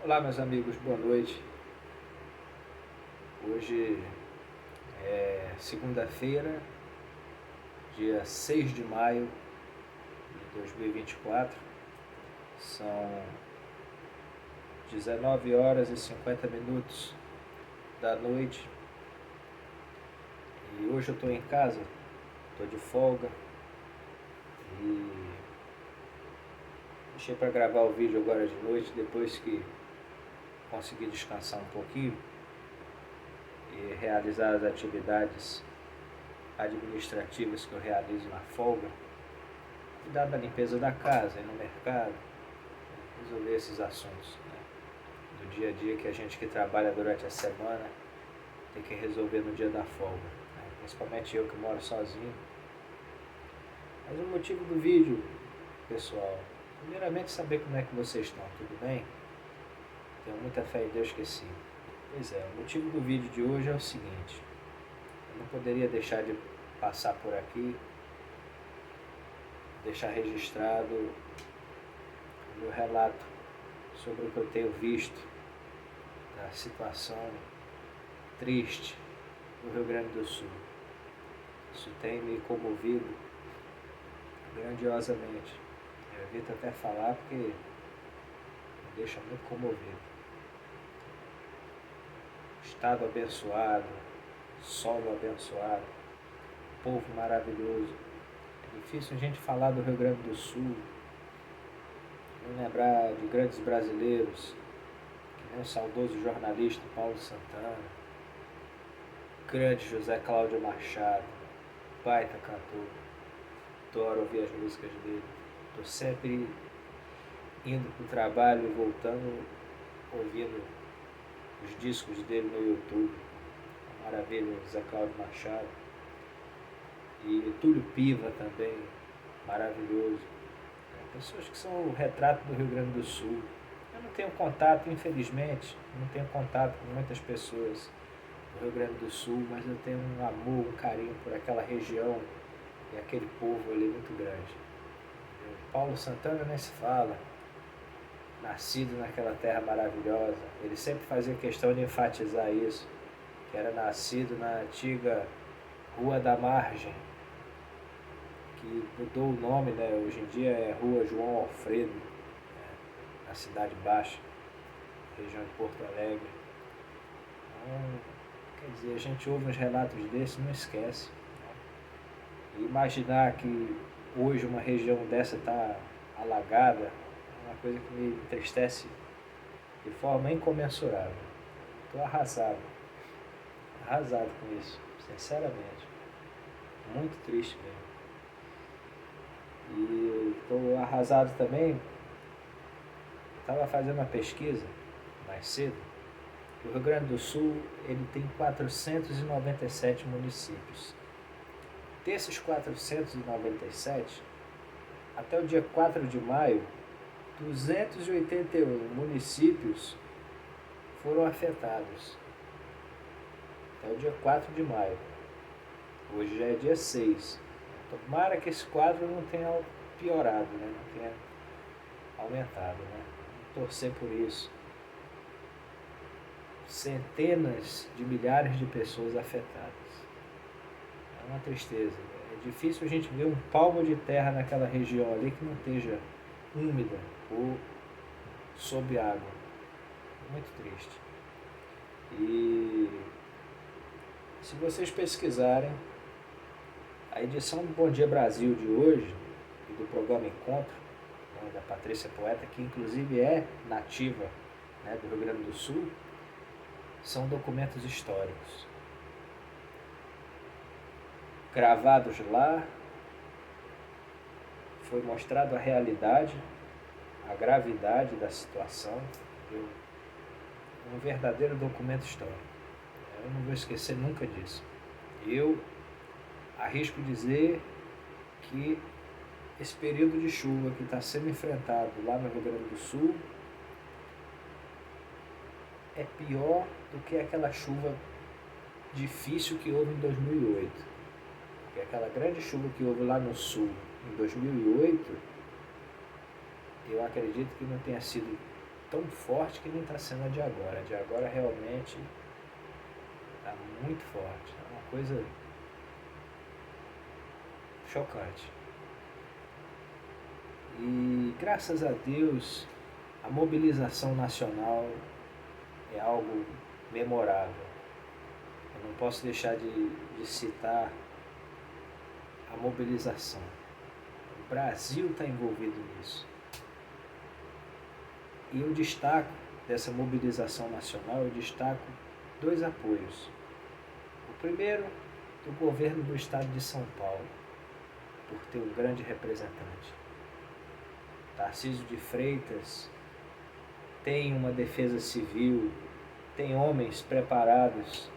Olá, meus amigos, boa noite. Hoje é segunda-feira, dia 6 de maio de 2024. São 19 horas e 50 minutos da noite. E hoje eu estou em casa, estou de folga. E deixei para gravar o vídeo agora de noite, depois que consegui descansar um pouquinho e realizar as atividades administrativas que eu realizo na folga, cuidar da limpeza da casa, ir no mercado, resolver esses assuntos, né, do dia a dia que a gente que trabalha durante a semana tem que resolver no dia da folga, né, principalmente eu que moro sozinho. Mas o motivo do vídeo, pessoal, primeiramente saber como é que vocês estão, tudo bem? Tenho muita fé em Deus que sim. Pois é, o motivo do vídeo de hoje é o seguinte: eu não poderia deixar de passar por aqui, deixar registrado o meu relato sobre o que eu tenho visto da situação triste do Rio Grande do Sul. Isso tem me comovido grandiosamente. Eu evito até falar porque me deixa muito comovido. Estado abençoado, solo abençoado, povo maravilhoso. É difícil a gente falar do Rio Grande do Sul, não lembrar de grandes brasileiros, que nem o saudoso jornalista Paulo Santana, grande José Cláudio Machado, baita cantor, adoro ouvir as músicas dele. Estou sempre indo para o trabalho e voltando, ouvindo os discos dele no YouTube. Maravilha, José Cláudio Machado. E Túlio Piva também, maravilhoso. Pessoas que são o retrato do Rio Grande do Sul. Eu não tenho contato, infelizmente, não tenho contato com muitas pessoas do Rio Grande do Sul, mas eu tenho um amor, um carinho por aquela região e aquele povo ali muito grande. Paulo Santana nem se fala, nascido naquela terra maravilhosa. Ele sempre fazia questão de enfatizar isso, que era nascido na antiga Rua da Margem, que mudou o nome, né? Hoje em dia é Rua João Alfredo, né? Na Cidade Baixa, região de Porto Alegre. Então, quer dizer, a gente ouve uns relatos desses e não esquece. E imaginar que hoje uma região dessa está alagada é uma coisa que me entristece de forma incomensurável. Estou arrasado com isso, sinceramente. Muito triste mesmo. E estou arrasado também. Estava fazendo uma pesquisa mais cedo. O Rio Grande do Sul ele tem 497 municípios. Desses 497, até o dia 4 de maio, 281 municípios foram afetados. Até o dia 4 de maio. Hoje já é dia 6. Tomara que esse quadro não tenha piorado, né? Não tenha aumentado, né? Torcer por isso. Centenas de milhares de pessoas afetadas. É uma tristeza. É difícil a gente ver um palmo de terra naquela região ali que não esteja úmida ou sob água. É muito triste. E se vocês pesquisarem a edição do Bom Dia Brasil de hoje e do programa Encontro, né, da Patrícia Poeta, que inclusive é nativa, né, do Rio Grande do Sul, são documentos históricos. Gravados lá, foi mostrado a realidade, a gravidade da situação, um verdadeiro documento histórico. Eu não vou esquecer nunca disso. Eu arrisco dizer que esse período de chuva que está sendo enfrentado lá no Rio Grande do Sul é pior do que aquela chuva difícil que houve em 2008. Porque aquela grande chuva que houve lá no sul em 2008, eu acredito que não tenha sido tão forte que nem está sendo a de agora. A de agora realmente está muito forte. É uma coisa chocante. E graças a Deus, a mobilização nacional é algo memorável. Eu não posso deixar de citar a mobilização. O Brasil está envolvido nisso. E eu destaco dessa mobilização nacional, eu destaco 2 apoios. O primeiro, do governo do estado de São Paulo, por ter um grande representante. Tarcísio de Freitas tem uma defesa civil, tem homens preparados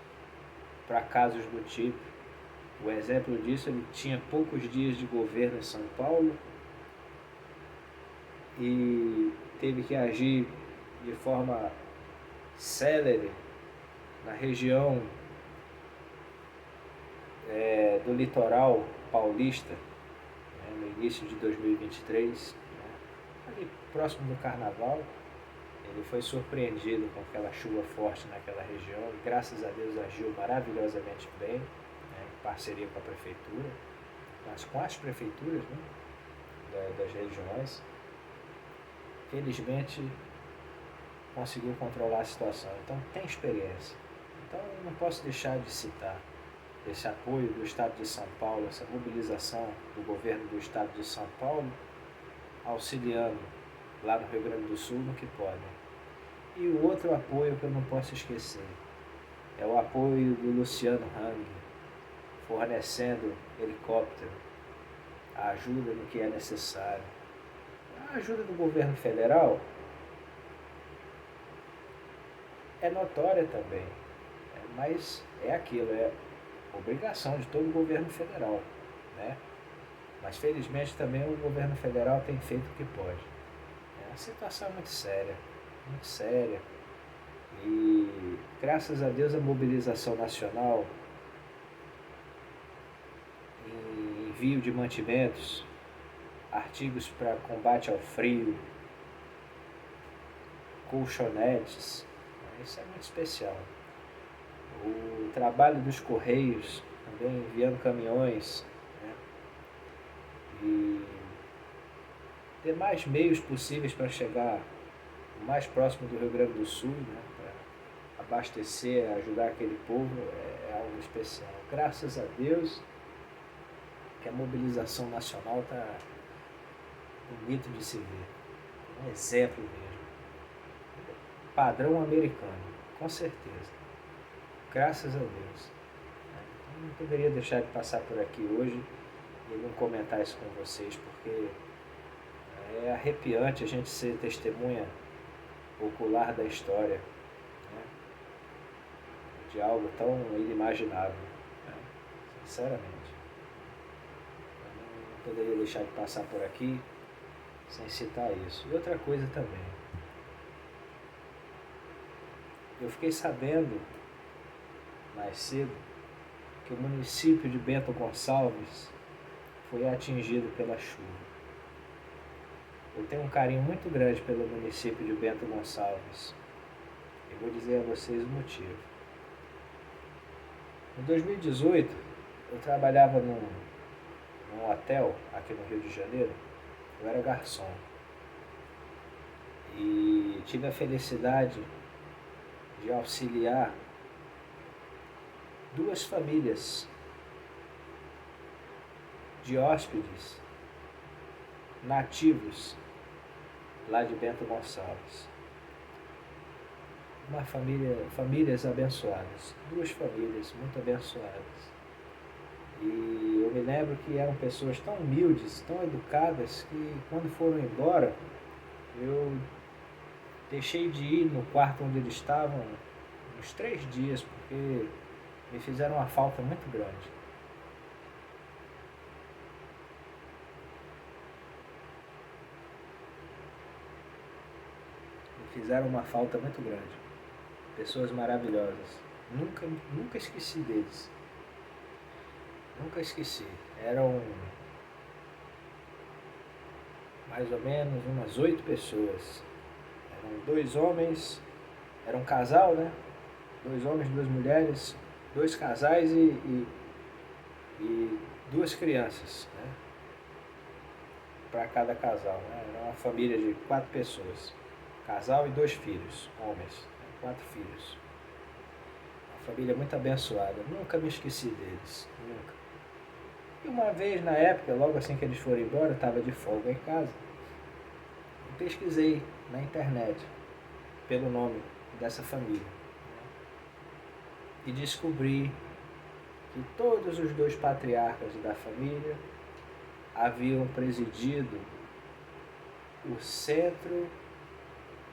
para casos do tipo. O exemplo disso, ele tinha poucos dias de governo em São Paulo e teve que agir de forma célere na região do litoral paulista, né, no início de 2023, né, ali próximo do Carnaval. Ele foi surpreendido com aquela chuva forte naquela região e graças a Deus agiu maravilhosamente bem, né, em parceria com a prefeitura, mas com as prefeituras, né, das regiões. Felizmente conseguiu controlar a situação, então tem experiência. Então eu não posso deixar de citar esse apoio do estado de São Paulo, essa mobilização do governo do estado de São Paulo, auxiliando lá no Rio Grande do Sul no que podem. E o outro apoio que eu não posso esquecer é o apoio do Luciano Hang, fornecendo helicóptero, a ajuda no que é necessário. A ajuda do governo federal é notória também, mas é aquilo, é obrigação de todo o governo federal, né? Mas felizmente também o governo federal tem feito o que pode. A situação é muito séria, e graças a Deus a mobilização nacional, em envio de mantimentos, artigos para combate ao frio, colchonetes, isso é muito especial. O trabalho dos Correios, também enviando caminhões, né, e demais meios possíveis para chegar o mais próximo do Rio Grande do Sul, né, para abastecer, ajudar aquele povo, é algo especial. Graças a Deus que a mobilização nacional está bonito de se ver, um exemplo mesmo, padrão americano, com certeza. Graças a Deus. Eu não poderia deixar de passar por aqui hoje e não comentar isso com vocês, porque é arrepiante a gente ser testemunha ocular da história, né, de algo tão inimaginável, né, sinceramente. Eu não poderia deixar de passar por aqui sem citar isso. E outra coisa também, eu fiquei sabendo mais cedo que o município de Bento Gonçalves foi atingido pela chuva. Eu tenho um carinho muito grande pelo município de Bento Gonçalves. Eu vou dizer a vocês o motivo. Em 2018, eu trabalhava num hotel aqui no Rio de Janeiro. Eu era garçom. E tive a felicidade de auxiliar 2 famílias de hóspedes nativos lá de Bento Gonçalves. Famílias abençoadas, 2 famílias muito abençoadas. E eu me lembro que eram pessoas tão humildes, tão educadas, que quando foram embora, eu deixei de ir no quarto onde eles estavam uns 3 dias, porque me fizeram uma falta muito grande. Me fizeram uma falta muito grande. Pessoas maravilhosas. Nunca esqueci deles. Nunca esqueci. Eram mais ou menos umas 8 pessoas. Eram 2 homens, era um casal, né? 2 homens, 2 mulheres, 2 casais e 2 crianças, né? Para cada casal, né? Era uma família de 4 pessoas. Casal e 2 filhos, homens, né? 4 filhos. Uma família muito abençoada. Nunca me esqueci deles, nunca. E uma vez, na época, logo assim que eles foram embora, eu estava de folga em casa. E pesquisei na internet pelo nome dessa família. E descobri que todos os 2 patriarcas da família haviam presidido o Centro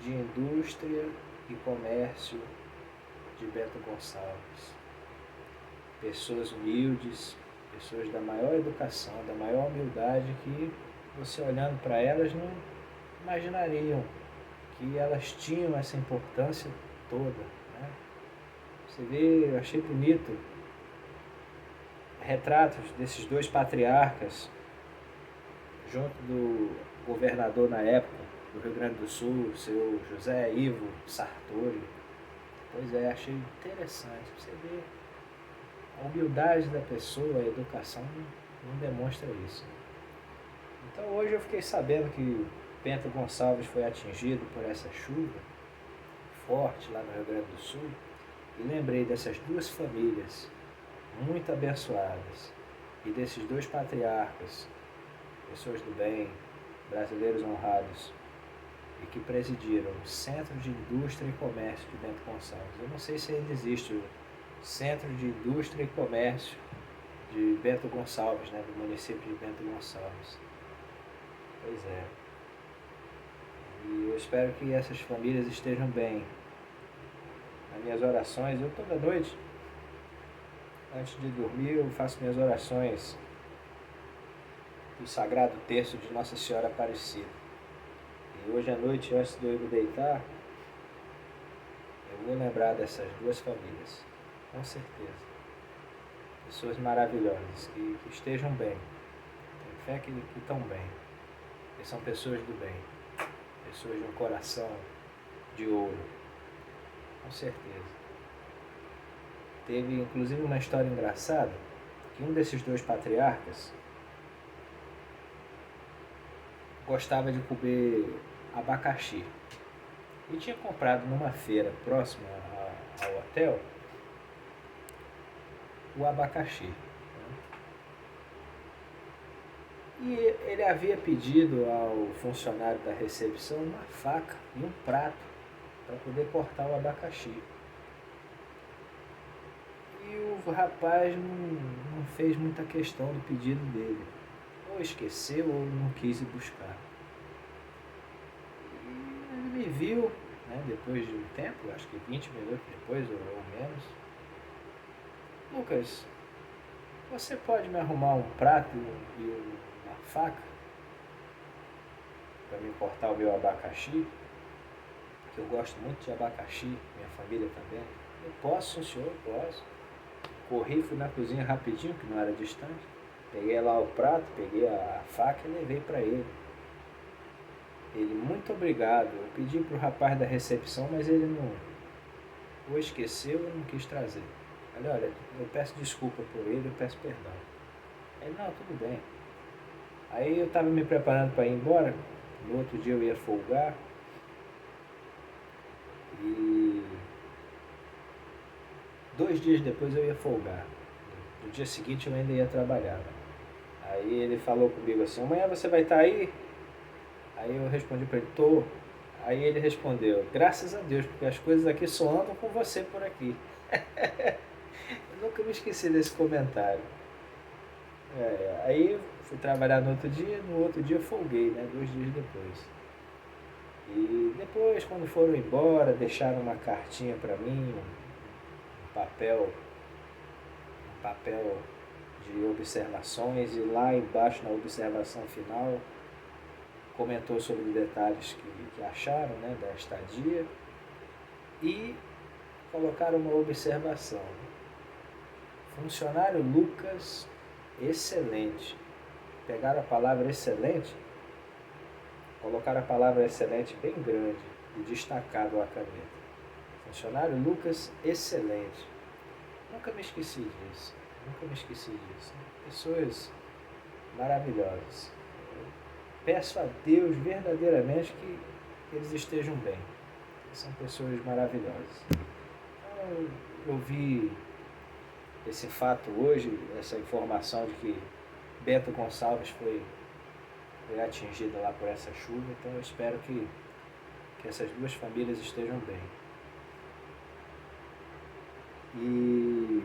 de Indústria e Comércio de Bento Gonçalves. Pessoas humildes, pessoas da maior educação, da maior humildade, que você olhando para elas não imaginariam que elas tinham essa importância toda, né? Você vê, eu achei bonito retratos desses 2 patriarcas junto do governador na época do Rio Grande do Sul, seu José Ivo Sartori. Pois é, achei interessante. Você vê a humildade da pessoa, a educação não demonstra isso. Então hoje eu fiquei sabendo que Bento Gonçalves foi atingido por essa chuva forte lá no Rio Grande do Sul e lembrei dessas 2 famílias muito abençoadas e desses 2 patriarcas, pessoas do bem, brasileiros honrados, e que presidiram o Centro de Indústria e Comércio de Bento Gonçalves. Eu não sei se ainda existe o Centro de Indústria e Comércio de Bento Gonçalves, né, do município de Bento Gonçalves. Pois é. E eu espero que essas famílias estejam bem. Nas minhas orações, eu toda noite, antes de dormir, eu faço minhas orações do Sagrado Terço de Nossa Senhora Aparecida. E hoje à noite, antes de eu me deitar, eu vou lembrar dessas 2 famílias, com certeza. Pessoas maravilhosas, que estejam bem. Tenho fé que estão bem. Que são pessoas do bem. Pessoas de um coração de ouro. Com certeza. Teve inclusive uma história engraçada, que um desses 2 patriarcas gostava de comer abacaxi. E tinha comprado numa feira próxima ao hotel o abacaxi. E ele havia pedido ao funcionário da recepção uma faca e um prato para poder cortar o abacaxi. E o rapaz não fez muita questão do pedido dele. Ou esqueceu ou não quis ir buscar. E ele me viu, né, depois de um tempo, acho que 20 minutos depois ou menos. Lucas, você pode me arrumar um prato e uma faca para me cortar o meu abacaxi? Que eu gosto muito de abacaxi, minha família também. Eu posso, senhor, posso. Corri, fui na cozinha rapidinho, que não era distante. Peguei lá o prato, peguei a faca e levei para ele. Ele, muito obrigado. Eu pedi para o rapaz da recepção, mas ele não ou esqueceu ou não quis trazer. Falei, olha, eu peço desculpa por ele, eu peço perdão. Ele, não, tudo bem. Aí eu estava me preparando para ir embora. No outro dia eu ia folgar. E 2 dias depois eu ia folgar. No dia seguinte eu ainda ia trabalhar. Aí ele falou comigo assim, amanhã você vai estar aí? Aí eu respondi para ele, tô. Aí ele respondeu, graças a Deus, porque as coisas aqui só andam com você por aqui. Eu nunca me esqueci desse comentário. Aí fui trabalhar no outro dia eu folguei, né, 2 dias depois. E depois, quando foram embora, deixaram uma cartinha para mim, um papel de observações, e lá embaixo na observação final comentou sobre os detalhes que acharam, né, da estadia, e colocaram uma observação. Funcionário Lucas, excelente. Pegaram a palavra excelente, colocaram a palavra excelente bem grande. e destacado à caneta. Funcionário Lucas, excelente. Nunca me esqueci disso. Pessoas maravilhosas. Eu peço a Deus verdadeiramente que eles estejam bem. São pessoas maravilhosas. Então, eu vi esse fato hoje, essa informação de que Bento Gonçalves foi atingida lá por essa chuva, então eu espero que essas duas famílias estejam bem. E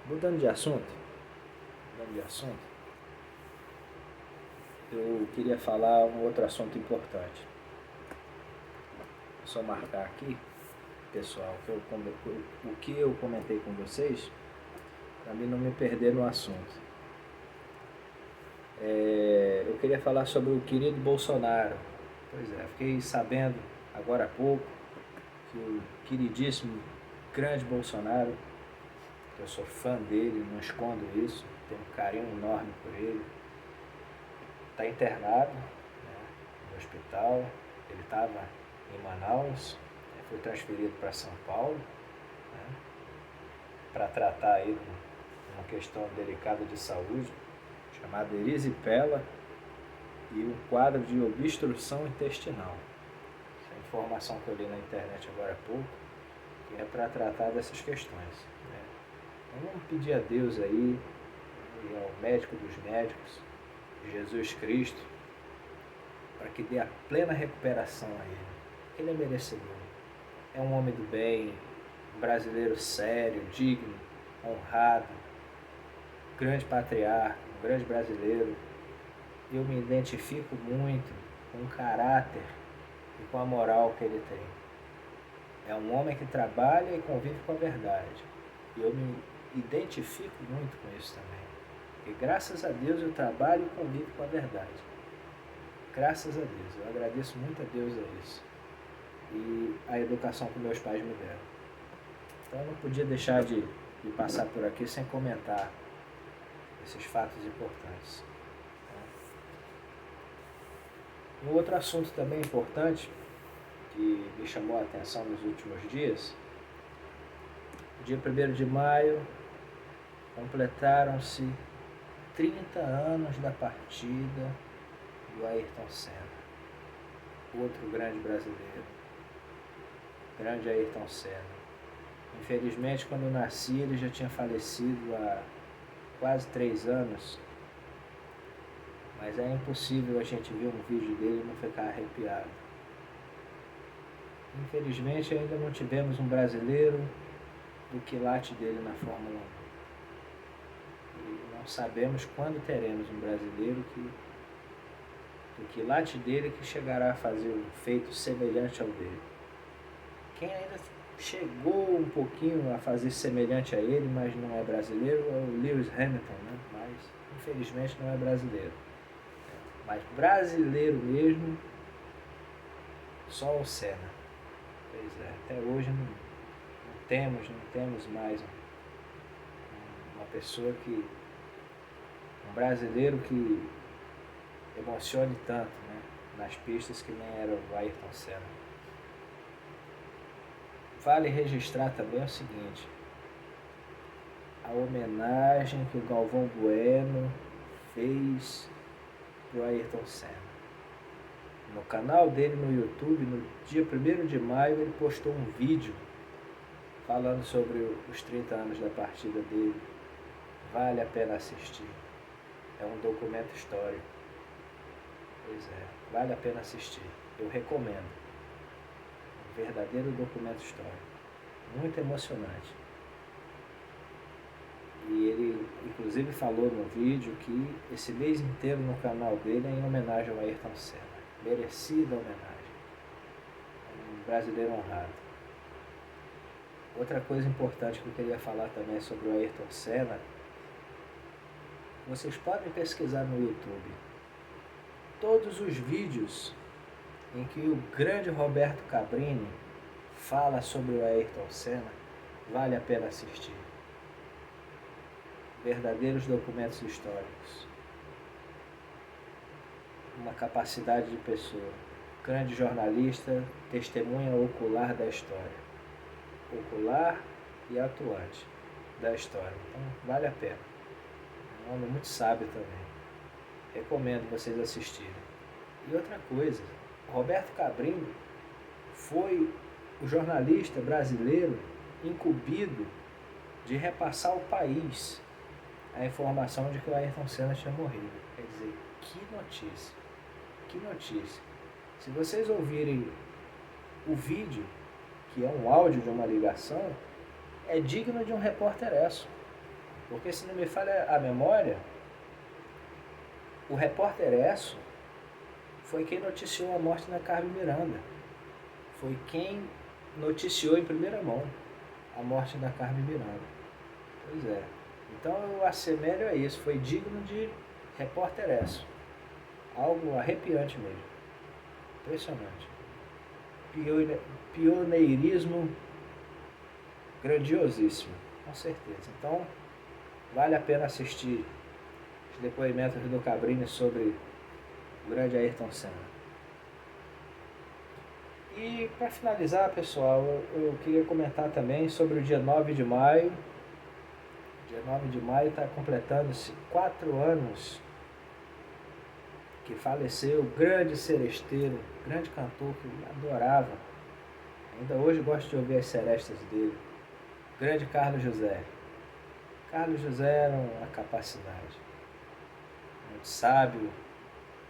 mudando de assunto, eu queria falar um outro assunto importante. Vou só marcar aqui, pessoal, o que eu comentei com vocês, para mim não me perder no assunto. Eu queria falar sobre o querido Bolsonaro. Pois é, fiquei sabendo agora há pouco que o queridíssimo, grande Bolsonaro, que eu sou fã dele, não escondo isso, tenho um carinho enorme por ele, está internado, né, no hospital. Ele estava em Manaus, foi transferido para São Paulo, né, para tratar aí uma questão delicada de saúde, chamada erisipela e um quadro de obstrução intestinal. Essa é a informação que eu li na internet agora há pouco, que é para tratar dessas questões, né. Então vamos pedir a Deus aí, e ao médico dos médicos, Jesus Cristo, para que dê a plena recuperação a ele. Ele é merecedor. É um homem do bem, um brasileiro sério, digno, honrado, grande patriarca, um grande brasileiro. Eu me identifico muito com o caráter e com a moral que ele tem. É um homem que trabalha e convive com a verdade. E eu me identifico muito com isso também. E graças a Deus eu trabalho e convivo com a verdade. Graças a Deus. Eu agradeço muito a Deus a isso. E a educação que meus pais me deram. Então eu não podia deixar de passar por aqui sem comentar esses fatos importantes. Um outro assunto também importante, que me chamou a atenção nos últimos dias, no dia 1º de maio, completaram-se 30 anos da partida do Ayrton Senna, outro grande brasileiro, grande Ayrton Senna. Infelizmente, quando eu nasci, ele já tinha falecido há quase 3 anos, mas é impossível a gente ver um vídeo dele e não ficar arrepiado. Infelizmente, ainda não tivemos um brasileiro do quilate dele na Fórmula 1. E não sabemos quando teremos um brasileiro do quilate dele que chegará a fazer um feito semelhante ao dele. Quem ainda chegou um pouquinho a fazer semelhante a ele, mas não é brasileiro, é o Lewis Hamilton, né? Mas infelizmente não é brasileiro. Mas brasileiro mesmo, só o Senna. Pois é, até hoje não temos mais uma pessoa um brasileiro que emocione tanto, né, nas pistas, que nem era o Ayrton Senna. Vale registrar também o seguinte: a homenagem que o Galvão Bueno fez pro Ayrton Senna. No canal dele no YouTube, no dia 1º de maio, ele postou um vídeo falando sobre os 30 anos da partida dele. Vale a pena assistir. É um documento histórico. Pois é, vale a pena assistir. Eu recomendo. Um verdadeiro documento histórico. Muito emocionante. E ele, inclusive, falou no vídeo que esse mês inteiro no canal dele é em homenagem ao Ayrton Senna. Merecida homenagem. Um brasileiro honrado. Outra coisa importante que eu queria falar também sobre o Ayrton Senna, vocês podem pesquisar no YouTube todos os vídeos em que o grande Roberto Cabrini fala sobre o Ayrton Senna, vale a pena assistir. Verdadeiros documentos históricos. Uma capacidade de pessoa. grande jornalista, testemunha ocular da história. Ocular e atuante da história. Então, vale a pena. É um homem muito sábio também. Recomendo vocês assistirem. E outra coisa, Roberto Cabrini foi o jornalista brasileiro incumbido de repassar ao país a informação de que o Ayrton Senna tinha morrido. Quer dizer, que notícia. Que notícia. Se vocês ouvirem o vídeo, que é um áudio de uma ligação, é digno de um repórter-esso. Porque, se não me falha a memória, o repórter-esso foi quem noticiou a morte da Carmen Miranda. Foi quem noticiou em primeira mão a morte da Carmen Miranda. Pois é. Então eu assemelho a isso. Foi digno de repórter-esso. Algo arrepiante mesmo. Impressionante. Pioneirismo grandiosíssimo. Com certeza. Então, vale a pena assistir os depoimentos do Cabrini sobre o grande Ayrton Senna. E para finalizar, pessoal, eu queria comentar também sobre o dia 9 de maio. Dia 9 de maio está completando-se 4 anos que faleceu o grande seresteiro, grande cantor que eu adorava. Ainda hoje gosto de ouvir as serestas dele. Grande Carlos José. Carlos José era uma capacidade. Muito sábio,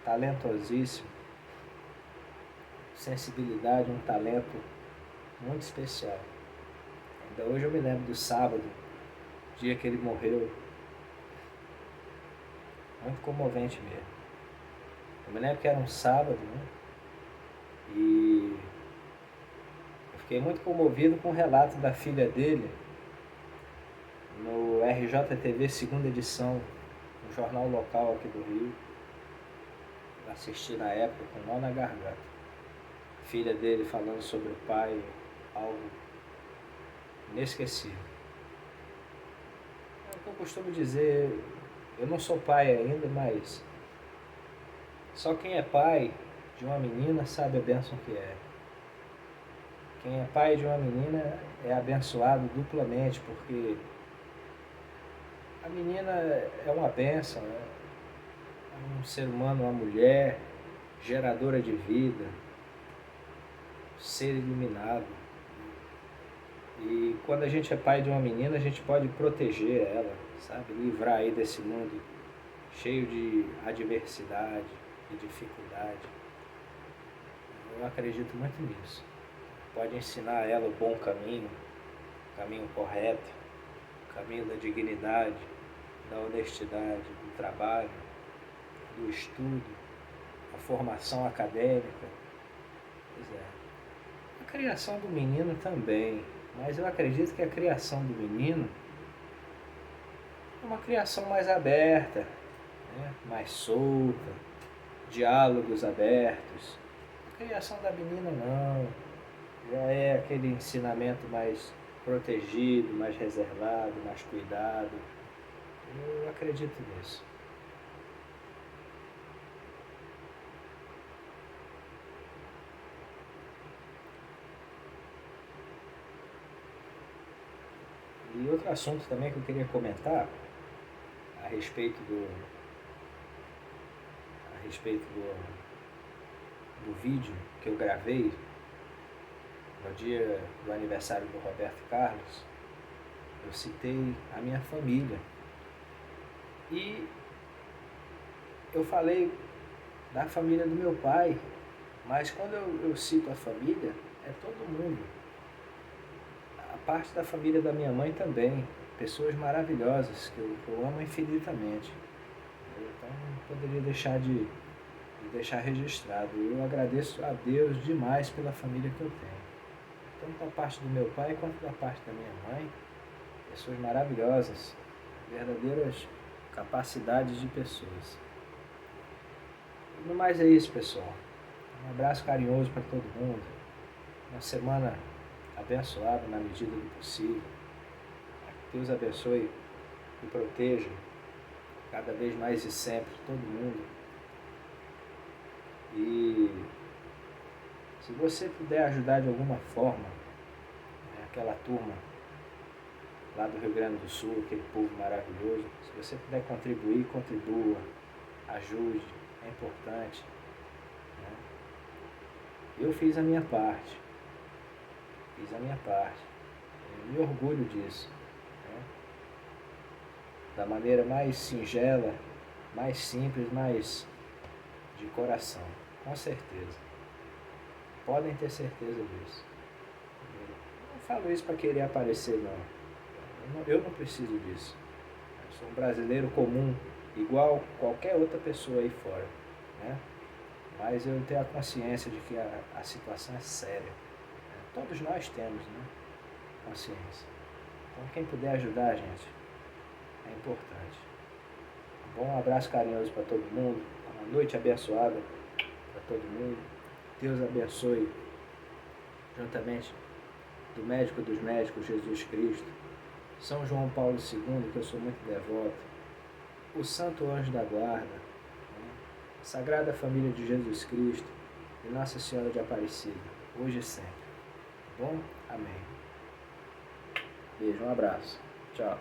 talentosíssimo. Sensibilidade, um talento muito especial. Ainda hoje eu me lembro do sábado, dia que ele morreu. Muito comovente mesmo. Eu me lembro que era um sábado, né? E eu fiquei muito comovido com o relato da filha dele no RJTV segunda edição, um jornal local aqui do Rio. Eu assisti na época com nó na garganta. Filha dele falando sobre o pai, algo inesquecível. É o que eu costumo dizer, eu não sou pai ainda, mas só quem é pai de uma menina sabe a bênção que é. Quem é pai de uma menina é abençoado duplamente, porque a menina é uma bênção, né? É um ser humano, uma mulher, geradora de vida, ser iluminado. E quando a gente é pai de uma menina, a gente pode proteger ela, sabe? Livrar aí desse mundo cheio de adversidade e dificuldade. Eu acredito muito nisso. Pode ensinar ela o bom caminho, o caminho correto, o caminho da dignidade, da honestidade, do trabalho, do estudo, a formação acadêmica. Pois é. A criação do menino também, mas eu acredito que a criação do menino é uma criação mais aberta, né? Mais solta, diálogos abertos. A criação da menina não, já é aquele ensinamento mais protegido, mais reservado, mais cuidado. Eu acredito nisso. E outro assunto também que eu queria comentar a respeito do vídeo que eu gravei no dia do aniversário do Roberto Carlos. Eu citei a minha família e eu falei da família do meu pai, mas quando eu cito a família, é todo mundo. A parte da família da minha mãe também, pessoas maravilhosas que eu amo infinitamente. Então não poderia deixar de deixar registrado. Eu agradeço a Deus demais pela família que eu tenho, tanto da parte do meu pai quanto da parte da minha mãe. Pessoas maravilhosas, verdadeiras capacidades de pessoas. No mais é isso, pessoal. Um abraço carinhoso para todo mundo. Uma semana abençoada na medida do possível. Deus abençoe e proteja cada vez mais e sempre todo mundo. E Se você puder ajudar de alguma forma, aquela turma lá do Rio Grande do Sul, aquele povo maravilhoso, se você puder contribuir, contribua, ajude, é importante. Né? Eu fiz a minha parte, eu me orgulho disso. Né? Da maneira mais singela, mais simples, mais de coração, com certeza. Podem ter certeza disso. Eu não falo isso para querer aparecer, não. Eu não preciso disso. Eu sou um brasileiro comum, igual qualquer outra pessoa aí fora. Né? Mas eu tenho a consciência de que a situação é séria. Né? Todos nós temos, né, consciência. Então quem puder ajudar, gente, é importante. Um abraço carinhoso para todo mundo. Uma noite abençoada para todo mundo. Deus abençoe, juntamente do médico dos médicos, Jesus Cristo, São João Paulo II, que eu sou muito devoto, o Santo Anjo da Guarda, né? Sagrada Família de Jesus Cristo e Nossa Senhora de Aparecida, hoje e sempre. Bom? Amém. Beijo, um abraço. Tchau.